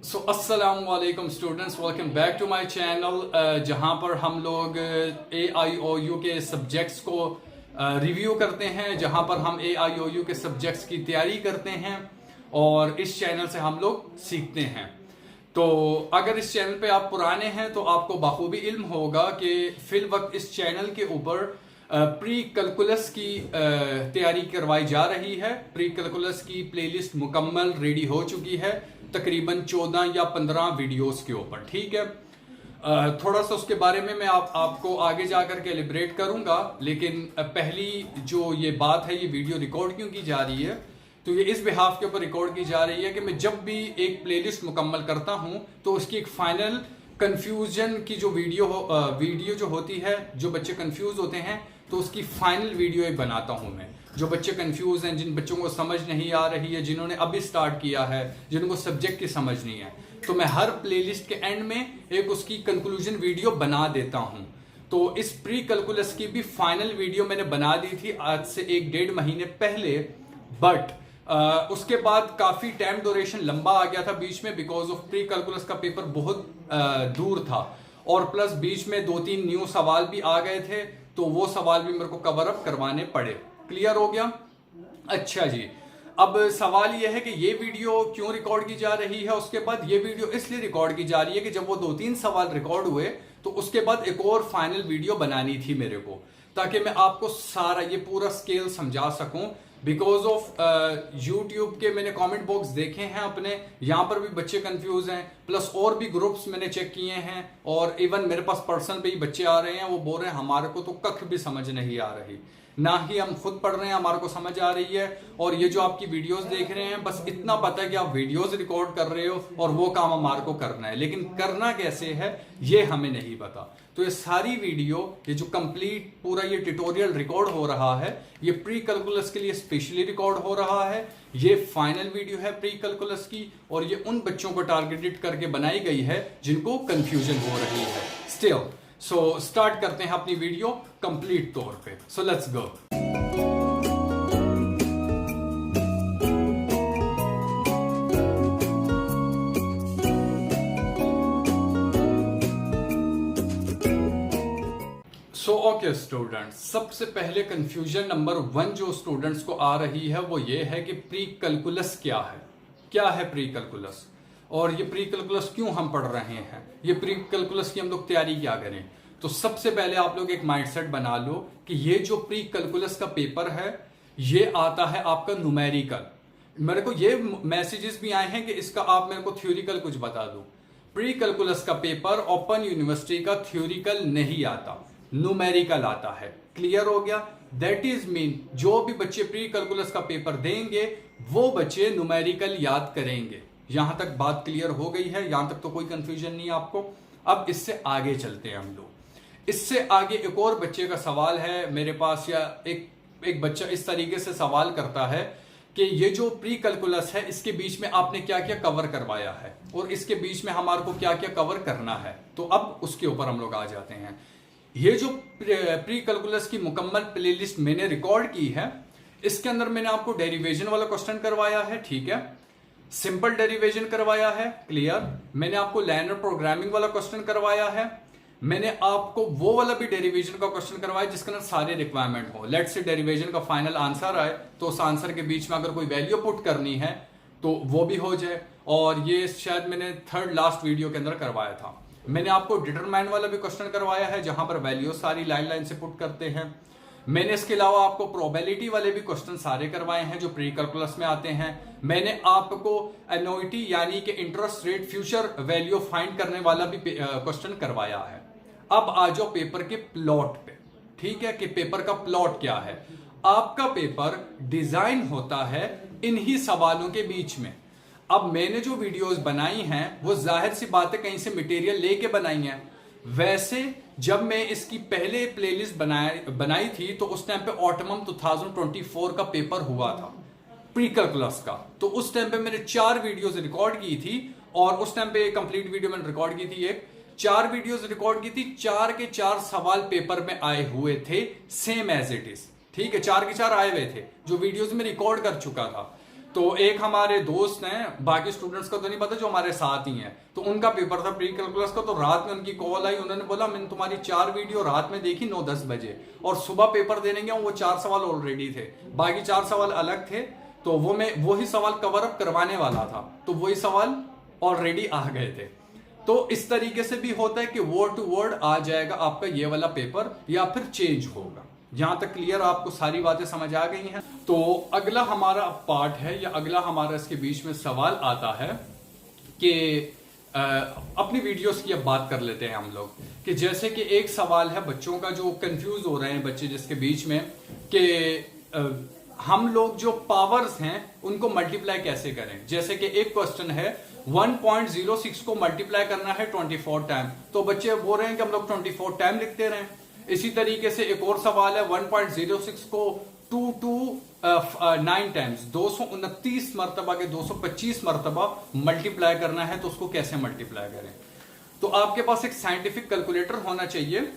अस्सलाम वालेकुम students, welcome back to my channel जहां पर हम लोग AIOU के सब्जेक्ट्स को रिव्यू करते हैं, जहां पर हम AIOU के सब्जेक्ट्स की तैयारी करते हैं और इस चैनल से हम लोग सीखते हैं। तो अगर इस चैनल पे आप पुराने हैं तो आपको बखूबी इल्म होगा कि फिल वक्त इस चैनल के ऊपर प्री कैलकुलस की तैयारी करवाई जा रही है। प्री कैलकुलस की प्लेलिस्ट मुकम्मल रेडी हो चुकी है, तकरीबन 14 या 15 वीडियोस के ऊपर। ठीक है, थोड़ा सा उसके बारे में मैं आपको आगे जाकर के एलिब्रेट करूंगा, लेकिन पहली जो ये बात है, ये वीडियो रिकॉर्ड क्यों की जा रही है, तो ये इस बिहाफ के ऊपर रिकॉर्ड की जा रही है कि मैं जब भी एक प्लेलिस्ट मुकम्मल करता हूं तो उसकी एक फाइनल कंफ्यूजन की जो वीडियो जो होती है, जो बच्चे कंफ्यूज होते हैं तो उसकी फाइनल वीडियो एक बनाता हूं मैं। जो बच्चे कंफ्यूज हैं, जिन बच्चों को समझ नहीं आ रही है, जिन्होंने अभी स्टार्ट किया है, जिनको सब्जेक्ट की समझ नहीं है, तो मैं हर प्लेलिस्ट के एंड में एक उसकी कंक्लूजन वीडियो बना देता हूं। तो इस प्री कैलकुलस की भी फाइनल वीडियो मैंने बना दी थी आज से 1-1.5 महीने पहले, बट उसके बाद काफी टाइम ड्यूरेशन लंबा आ गया था बीच में, बिकॉज ऑफ प्री कैलकुलस का पेपर बहुत दूर था और प्लस बीच में 2-3 न्यू सवाल भी आ गए थे, तो वो सवाल भी मेरे को कवर अप करवाने पड़े। क्लियर हो गया? अच्छा जी, अब सवाल यह है कि ये वीडियो क्यों रिकॉर्ड की जा रही है। उसके बाद ये वीडियो इसलिए रिकॉर्ड की जा रही है कि जब वो 2-3 सवाल रिकॉर्ड हुए तो उसके बाद एक और फाइनल वीडियो बनानी थी मेरे को, ताकि मैं आपको सारा ये पूरा स्केल समझा सकूं। बिकॉज ऑफ यूट्यूब के मैंने कमेंट बॉक्स देखे हैं अपने, यहाँ पर भी बच्चे कंफ्यूज हैं, प्लस और भी ग्रुप्स मैंने चेक किए हैं, और इवन मेरे पास पर्सनल पे ही बच्चे आ रहे हैं, वो बोल रहे हैं हमारे को तो कख भी समझ नहीं आ रही, ना ही हम खुद पढ़ रहे हैं हमारे को समझ आ रही है, और ये जो आपकी वीडियोस देख रहे हैं बस इतना पता है कि आप वीडियोस रिकॉर्ड कर रहे हो और वो काम हमारे को करना है, लेकिन करना कैसे है ये हमें नहीं पता। तो ये सारी वीडियो, ये जो कंप्लीट पूरा ये ट्यूटोरियल रिकॉर्ड हो रहा है, ये प्री कैलकुलस के लिए स्पेशली रिकॉर्ड हो रहा है। ये फाइनल वीडियो है प्री कैलकुलस की, और ये उन बच्चों को टारगेटेड करके बनाई गई है जिनको कंफ्यूजन हो रही है स्टिल। सो स्टार्ट करते हैं अपनी वीडियो कंप्लीट तौर पे। So let's go. Okay students, सबसे पहले कंफ्यूजन नंबर 1 जो स्टूडेंट्स को आ रही है वो ये है कि प्री कैलकुलस क्या है। क्या है प्री कैलकुलस, और ये प्री कैलकुलस क्यों हम पढ़ रहे हैं, ये प्री कैलकुलस की हम लोग तैयारी क्या करें। तो सबसे पहले आप लोग एक माइंडसेट बना लो कि ये जो प्री कैलकुलस का पेपर है ये आता है आपका न्यूमेरिकल। मेरे को ये मैसेजेस भी आए हैं कि इसका आप मेरे को थ्योरिकल कुछ बता दो। प्री कैलकुलस का पेपर ओपन यूनिवर्सिटी का थ्योरिकल नहीं आता, न्यूमेरिकल आता है। क्लियर हो गया? दैट इज मीन जो भी बच्चे प्री कैलकुलस का पेपर देंगे वो बच्चे न्यूमेरिकल याद करेंगे। यहां तक बात क्लियर हो गई है? यहां तक तो कोई कंफ्यूजन नहीं आपको? अब इससे आगे चलते हैं हम लोग। इससे आगे एक और बच्चे का सवाल है मेरे पास, या एक बच्चा इस तरीके से सवाल करता है कि ये जो प्री कैलकुलस है इसके बीच में आपने क्या क्या कवर करवाया है और इसके बीच में हमारे को क्या क्या कवर करना है। तो अब उसके ऊपर हम लोग आ जाते हैं। ये जो प्री कैलकुलस की मुकम्मल प्लेलिस्ट मैंने रिकॉर्ड की है, इसके अंदर मैंने आपको डेरिवेशन वाला क्वेश्चन करवाया है, ठीक है, सिंपल डेरिवेशन करवाया है, क्लियर। मैंने आपको लाइनर प्रोग्रामिंग वाला क्वेश्चन करवाया है, मैंने आपको वो वाला भी डेरिवेशन का क्वेश्चन करवाया जिसके अंदर सारे रिक्वायरमेंट हो। लेट्स से डेरिवेशन का फाइनल आंसर आए तो उस आंसर के बीच में अगर कोई वैल्यू पुट करनी है तो वो भी हो जाए, और ये शायद मैंने 3rd लास्ट वीडियो के अंदर करवाया था। मैंने आपको डिटरमाइन वाला भी क्वेश्चन करवाया है जहां पर वैल्यू सारी लाइन से पुट करते हैं। मैंने इसके अलावा आपको प्रोबेबिलिटी वाले भी क्वेश्चन सारे करवाए हैं जो प्री कैलकुलस में आते हैं। मैंने आपको एन्युइटी यानी कि interest rate future value find करने वाला भी क्वेश्चन करवाया है। अब आ जाओ पेपर के प्लॉट पे, ठीक है, कि पेपर का प्लॉट क्या है। आपका पेपर डिजाइन होता है इन्हीं सवालों के बीच में। अब मैंने जो वीडियोस बनाई हैं वो जाहिर सी बात है कहीं से मटेरियल लेके बनाई हैं। वैसे जब मैं इसकी पहले प्लेलिस्ट बनाई थी तो उस टाइम पे ऑटमम 2024 का पेपर हुआ था प्री कैलकुलस का। तो उस टाइम पे मैंने 4 वीडियोस रिकॉर्ड की थी, और उस टाइम पे कंप्लीट वीडियो मैंने रिकॉर्ड की थी, 4 वीडियोस रिकॉर्ड की थी। 4 के 4 सवाल पेपर में आए हुए थे सेम एज इट इज, ठीक है, 4 के 4 आए हुए थे जो वीडियोस में रिकॉर्ड कर चुका था। तो एक हमारे दोस्त हैं, बाकी स्टूडेंट्स का तो नहीं पता जो हमारे साथ ही हैं, तो उनका पेपर था प्री कैलकुलस का। तो रात में उनकी कॉल आई, उन्होंने बोला मैंने तुम्हारी 4 वीडियो रात में देखी 9-10 बजे, और सुबह पेपर देने गया वो 4 सवाल ऑलरेडी थे, बाकी 4 सवाल अलग थे। तो वो मैं वही सवाल कवर अप करवाने वाला था, तो वही सवाल ऑलरेडी आ गए थे। तो इस तरीके से भी होता है कि वर्ड टू वर्ड आ जाएगा आपका ये वाला पेपर, या फिर चेंज होगा। यहां तक क्लियर, आपको सारी बातें समझ आ गई हैं। तो अगला हमारा पार्ट है, या अगला हमारा इसके बीच में सवाल आता है कि अपनी वीडियोस की अब बात कर लेते हैं हम लोग, कि जैसे कि एक सवाल है बच्चों का जो कंफ्यूज हो रहे हैं बच्चे जिसके बीच में, कि हम लोग जो पावर्स हैं उनको मल्टीप्लाई कैसे करें। जैसे कि एक क्वेश्चन है 1.06 को मल्टीप्लाई करना है 24 टाइम, तो बच्चे बोल रहे हैं कि हम लोग 24 टाइम लिखते रहें। इसी तरीके से एक और सवाल है 1.06 को 229 टाइम्स 229 मरतबा के 225 मरतबा मल्टीप्लाई करना है, तो उसको कैसे मल्टीप्लाई करें। तो आपके पास एक साइंटिफिक कैलकुलेटर होना चाहिए।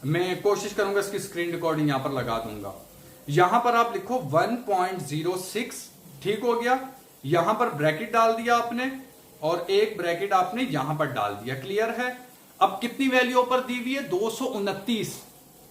मैं कोशिश करूंगा इसकी स्क्रीन रिकॉर्डिंग यहां पर लगा दूंगा। यहां पर आप लिखो 1.06, ठीक हो गया। यहां पर ब्रैकेट डाल दिया आपने, और एक ब्रैकेट आपने यहां पर डाल दिया, क्लियर है। अब कितनी वैल्यू पर दी हुई है 229,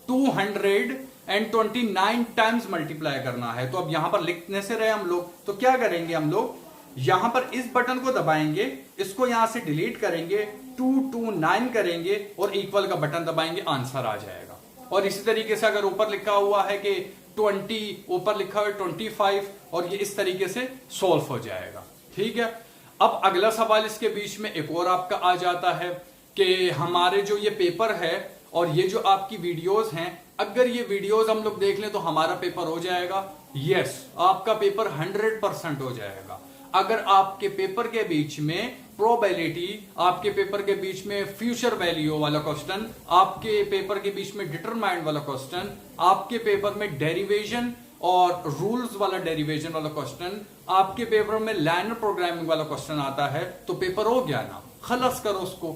229 टाइम्स मल्टीप्लाई करना है। तो अब यहां पर लिखने से रहे हम लोग, तो क्या करेंगे हम लोग, यहां पर इस बटन को दबाएंगे, इसको यहां से डिलीट करेंगे, 229 करेंगे और इक्वल का बटन दबाएंगे, आंसर आ जाएगा। और इसी तरीके से अगर ऊपर लिखा हुआ है कि 20, ऊपर लिखा हुआ है 25, और ये इस तरीके से सॉल्व हो जाएगा, ठीक है। अब अगला सवाल इसके बीच में एक और आपका आ जाता है कि हमारे जो ये पेपर है और ये जो आपकी वीडियोस हैं, अगर ये वीडियोस हम लोग देख लें तो हमारा पेपर हो जाएगा। यस, आपका पेपर 100% हो जाएगा। अगर आपके पेपर के बीच में प्रोबेबिलिटी, आपके पेपर के बीच में फ्यूचर वैल्यू वाला क्वेश्चन, आपके पेपर के बीच में डिटरमाइंड वाला क्वेश्चन, आपके पेपर में डेरिवेशन और रूल्स वाला डेरिवेशन वाला क्वेश्चन, आपके पेपर में लाइनर प्रोग्रामिंग वाला क्वेश्चन आता है, तो पेपर हो गया ना, खलास करो उसको।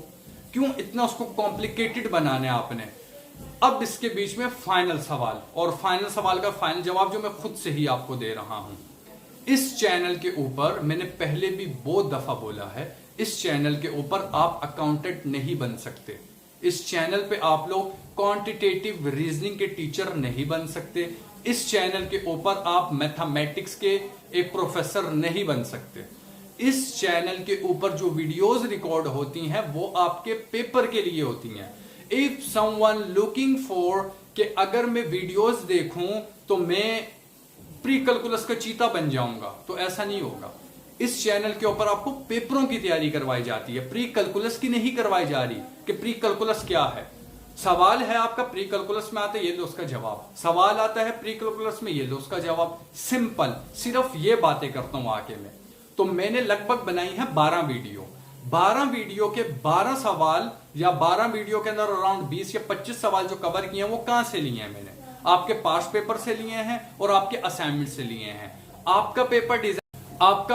क्यों इतना उसको कॉम्प्लिकेटेड बनाने आपने। अब इसके बीच में फाइनल सवाल, और फाइनल सवाल का फाइनल जवाब जो मैं खुद से ही आपको दे रहा हूं। इस चैनल के ऊपर मैंने पहले भी बहुत दफा बोला है, इस चैनल के ऊपर आप अकाउंटेंट नहीं बन सकते। इस चैनल पे आप लोग क्वांटिटेटिव रीजनिंग के टीचर नहीं बन सकते। इस चैनल के ऊपर आप मैथमेटिक्स के एक प्रोफेसर नहीं बन सकते। इस चैनल के ऊपर जो वीडियोस रिकॉर्ड होती हैं वो आपके पेपर के लिए होती हैं। इफ समवन लुकिंग फॉर कि अगर मैं वीडियोस देखूं तो मैं प्री कैलकुलस का चीता बन जाऊंगा, तो ऐसा नहीं होगा। इस चैनल के ऊपर आपको पेपरों की तैयारी करवाई जाती है, प्री कैलकुलस की नहीं करवाई जा रही कि प्री कैलकुलस क्या है। सवाल है आपका प्री कैलकुलस में आता है, ये लो उसका जवाब। सवाल आता है प्री कैलकुलस में, ये लो उसका जवाब। सिंपल, सिर्फ ये बातें करता हूं आके मैं। तो मैंने लगभग बनाई है 12 वीडियो। 12 वीडियो के 12 सवाल, या 12 वीडियो के अंदर अराउंड 20 या 25 सवाल जो कवर किए हैं वो कहां से लिए हैं मैंने, आपके पास्ट पेपर से लिए हैं और आपके असाइनमेंट से लिए हैं। आपका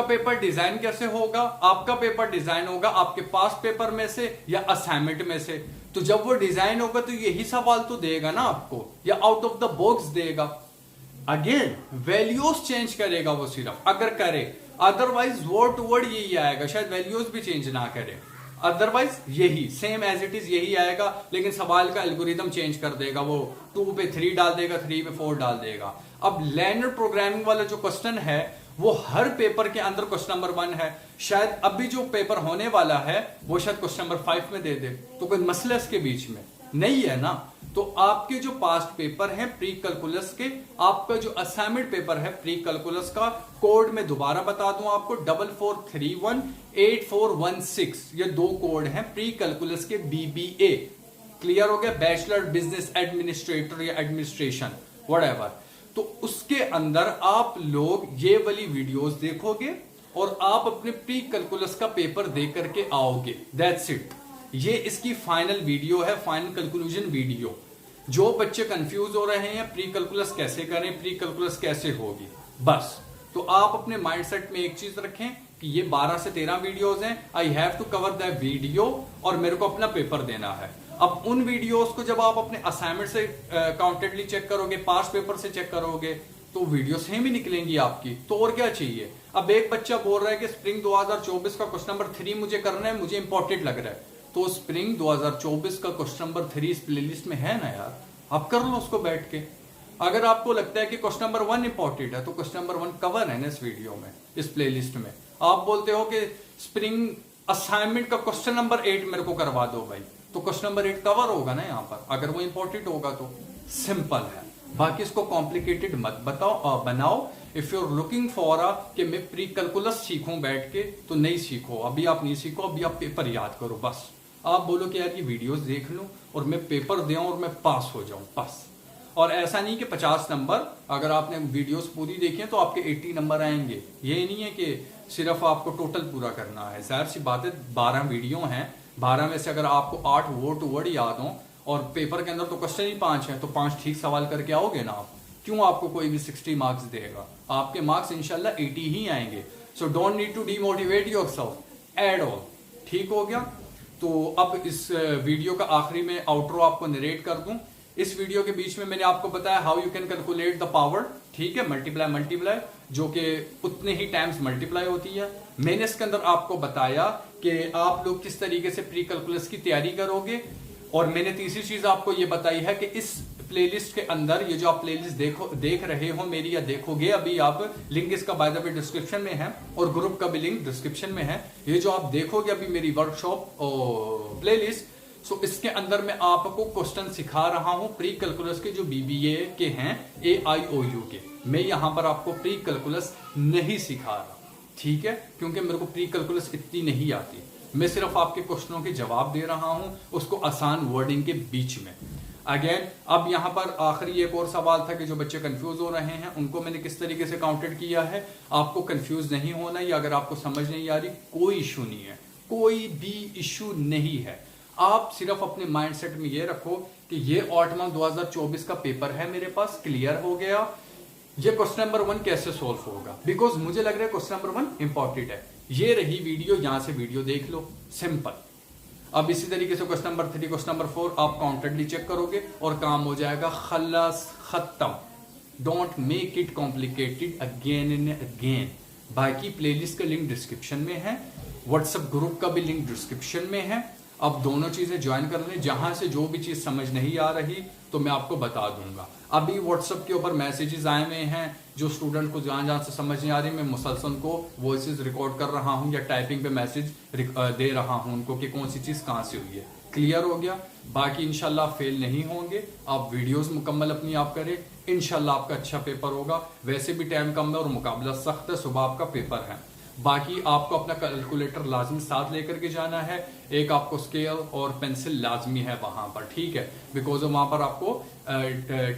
पेपर डिजाइन कैसे होगा, आपका पेपर डिजाइन होगा आपके पास्ट पेपर में से या असाइनमेंट में से। तो जब वो डिजाइन होगा तो यही सवाल तो देगा ना आपको, या आउट ऑफ द बॉक्स देगा। अगेन वैल्यूज चेंज करेगा वो सिर्फ, अगर करे, अदरवाइज वर्ड टू वर्ड यही आएगा, शायद वैल्यूज भी चेंज ना करे, अदरवाइज यही सेम एज इट इज यही आएगा, लेकिन सवाल का एल्गोरिदम चेंज कर देगा। वो 2 पे 3 डाल देगा, 3 पे 4 डाल देगा। अब लाइनर प्रोग्रामिंग वाला जो क्वेश्चन है वो हर पेपर के अंदर क्वेश्चन नंबर 1 है। शायद अभी जो पेपर होने वाला है वो शायद क्वेश्चन नंबर 5 में दे दे, तो कोई मसला इसके बीच में नहीं है ना। तो आपके जो पास्ट पेपर हैं प्री कैलकुलस के, आपका जो असाइनमेंट पेपर है प्री कैलकुलस का, कोड में दोबारा बता दूं आपको 44318416, ये 2 कोड हैं प्री कैलकुलस के BBA। क्लियर हो गया, बैचलर बिजनेस एडमिनिस्ट्रेटर या एडमिनिस्ट्रेशन व्हाटएवर। तो उसके अंदर आप लोग ये वाली वीडियोस देखोगे और आप अपने प्री कैलकुलस का पेपर दे करके आओगे, दैट्स इट। ये इसकी फाइनल वीडियो है, फाइनल कंक्लूजन वीडियो। जो बच्चे कंफ्यूज हो रहे हैं प्री कैलकुलस कैसे करें, प्री कैलकुलस कैसे होगी, बस तो आप अपने माइंडसेट में एक चीज रखें कि ये 12 से 13 वीडियोस हैं, I have to cover the video, और मेरे को अपना पेपर देना है। अब उन वीडियोस को जब आप अपने असाइनमेंट से काउंटेडली चेक करोगे, पास्ट पेपर से चेक करोगे, तो वीडियो सेम ही निकलेंगी आपकी, तो और क्या चाहिए। अब एक बच्चा बोल रहा है कि स्प्रिंग 2024 का क्वेश्चन नंबर 3 मुझे करना है, मुझे इंपॉर्टेंट लग रहा है, तो स्प्रिंग 2024 का क्वेश्चन नंबर 3 इस प्लेलिस्ट में है ना यार, आप कर लो उसको बैठ के। अगर आपको लगता है कि क्वेश्चन नंबर 1 इंपॉर्टेंट है, तो क्वेश्चन नंबर 1 कवर है ना इस वीडियो में, इस प्लेलिस्ट में। आप बोलते हो कि स्प्रिंग असाइनमेंट का क्वेश्चन नंबर 8 मेरे को करवा दो भाई, तो क्वेश्चन नंबर 8 कवर होगा ना यहाँ पर, अगर वो इंपॉर्टेंट होगा तो। सिंपल है, बाकी इसको कॉम्प्लिकेटेड मत बनाओ। If you are looking for कि मैं प्री कैलकुलस सीखूं बैठ के, तो नहीं सीखो, अभी आप नहीं सीखो, अभी आप पेपर याद करो बस। आप बोलो कि यार ये वीडियोस देख लूं और मैं पेपर दूं और मैं पास हो जाऊं बस। और ऐसा नहीं कि 50 नंबर, अगर आपने वीडियोस पूरी देखी है तो आपके 80 नंबर आएंगे, ये नहीं है कि सिर्फ आपको टोटल पूरा करना है। जाहिर सी बात है 12 वीडियो हैं, 12 में से अगर आपको 8 वर्ड टू वर्ड याद हो और पेपर के अंदर तो क्वेश्चन ही 5 हैं, तो 5 ठीक सवाल करके आओगे ना आप, क्यों आपको कोई भी 60 मार्क्स देगा, आपके मार्क्स इंशाल्लाह 80 ही आएंगे। So don't need to demotivate yourself at all. ठीक हो गया। तो अब इस वीडियो का आखिरी में आउटरो आपको नरेट कर दूं। इस वीडियो के बीच में मैंने आपको बताया how you can calculate the power, ठीक है, मल्टीप्लाई, जो कि उतने ही टाइम्स मल्टीप्लाई होती है। मैंने इसके अंदर आपको बताया कि आप लोग किस तरीके से प्री कैलकुलस की तैयारी करोगे, और मैंने तीसरी चीज आपको ये बताई है कि इस प्लेलिस्ट के अंदर ये जो आप प्लेलिस्ट देख रहे हो मेरी, या देखोगे अभी आप, लिंक इसका बाय द वे डिस्क्रिप्शन में है और ग्रुप का भी लिंक डिस्क्रिप्शन में है। ये जो आप देखोगे अभी मेरी वर्कशॉप प्लेलिस्ट, सो इसके अंदर मैं आपको क्वेश्चन सिखा रहा हूं प्री कैलकुलस के जो बीबीए के हैं, AIOU के। मैं यहां पर आपको प्री कैलकुलस नहीं सिखा रहा, ठीक है, क्योंकि मेरे को प्री कैलकुलस इतनी नहीं आती। मैं सिर्फ आपके क्वेश्चनों के जवाब दे रहा हूं, उसको आसान वर्डिंग के बीच में। अगेन अब यहां पर आखिरी एक और सवाल था कि जो बच्चे कंफ्यूज हो रहे हैं उनको मैंने किस तरीके से काउंटेड किया है। आपको कंफ्यूज नहीं होना, या अगर आपको समझ नहीं आ रही, कोई इशू नहीं है, कोई भी इशू नहीं है। आप सिर्फ अपने माइंडसेट में ये रखो कि ये ऑटमन 2024 का पेपर है मेरे पास, क्लियर हो गया, ये क्वेश्चन नंबर 1 कैसे सोल्व होगा, बिकॉज मुझे लग रहा है क्वेश्चन नंबर 1 इंपॉर्टेंट है। ये रही वीडियो, यहां से वीडियो देख लो, सिंपल। अब इसी तरीके से क्वेश्चन नंबर 3, क्वेश्चन नंबर 4 आप काउंटेडली चेक करोगे और काम हो जाएगा, खल्लास, खत्म। Don't make it complicated again and again. बाकी प्लेलिस्ट का लिंक डिस्क्रिप्शन में है, व्हाट्सएप ग्रुप का भी लिंक डिस्क्रिप्शन में है। अब दोनों चीजें ज्वाइन कर लें, जहां से जो भी चीज समझ नहीं आ रही तो मैं आपको बता दूंगा। अभी व्हाट्सएप के ऊपर मैसेजेस आए हुए हैं, जो स्टूडेंट को जहां से समझ नहीं आ रही, मैं मुसलसल को वॉइसेस रिकॉर्ड कर रहा हूं या टाइपिंग पे मैसेज दे रहा हूं उनको कि कौन सी चीज कहां से हुई है। क्लियर हो गया। बाकी इंशाल्लाह फेल नहीं होंगे, आप वीडियोस मुकम्मल अपनी आप करें, इंशाल्लाह आपका अच्छा पेपर होगा। वैसे भी टाइम कम है और मुकाबला सख्त है, सुबह आपका पेपर है। बाकी आपको अपना कैलकुलेटर लाजमी साथ लेकर के जाना है, एक आपको स्केल और पेंसिल लाजमी है वहां पर, ठीक है, बिकॉज वहां पर आपको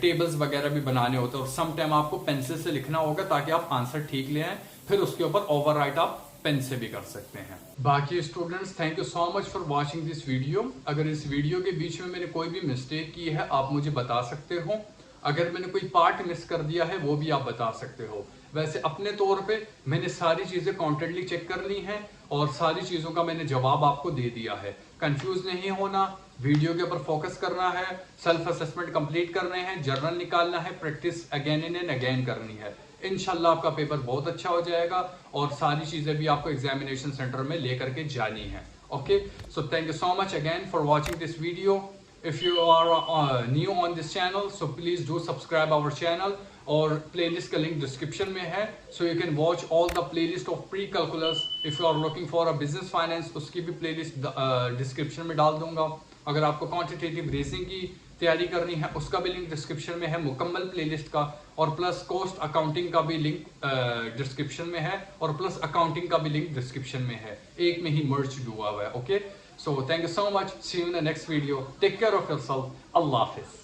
टेबल्स वगैरह भी बनाने होते हैं और सम टाइम आपको पेंसिल से लिखना होगा ताकि आप आंसर ठीक ले आए, फिर उसके ऊपर ओवरराइट आप पेन से भी कर सकते हैं। बाकी students, thank you so much for watching this video. अगर इस वीडियो के बीच में मैंने कोई भी मिस्टेक की है आप मुझे बता सकते हो, अगर मैंने कोई पार्ट मिस कर दिया है वो भी आप बता सकते हो। वैसे अपने तौर पे मैंने सारी चीजें काउंटेडली चेक कर ली हैं और सारी चीजों का मैंने जवाब आपको दे दिया है। कंफ्यूज नहीं होना, वीडियो के ऊपर फोकस करना है, सेल्फ असेसमेंट कंप्लीट करने हैं, जर्नल निकालना है, प्रैक्टिस अगेन एंड अगेन करनी है। इंशाल्लाह आपका पेपर बहुत अच्छा हो जाएगा और सारी चीजें भी आपको एग्जामिनेशन सेंटर में लेकर के जानी है। Okay, so thank you so much again for watching this video. If you are new on this channel, so please do subscribe our channel और playlist का link description में है, so you can watch all the playlist of pre-calculus. If you are looking for a business finance, उसकी भी playlist description में डाल दूंगा। अगर आपको quantitative raising की तैयारी करनी है उसका भी लिंक डिस्क्रिप्शन में है, मुकम्मल प्लेलिस्ट का, और प्लस कॉस्ट अकाउंटिंग का भी लिंक डिस्क्रिप्शन में है, और प्लस अकाउंटिंग का भी लिंक डिस्क्रिप्शन में है, एक में ही मर्ज हुआ हुआ है। Okay, so thank you so much, see you in the next video, take care of yourself, Allah Hafiz।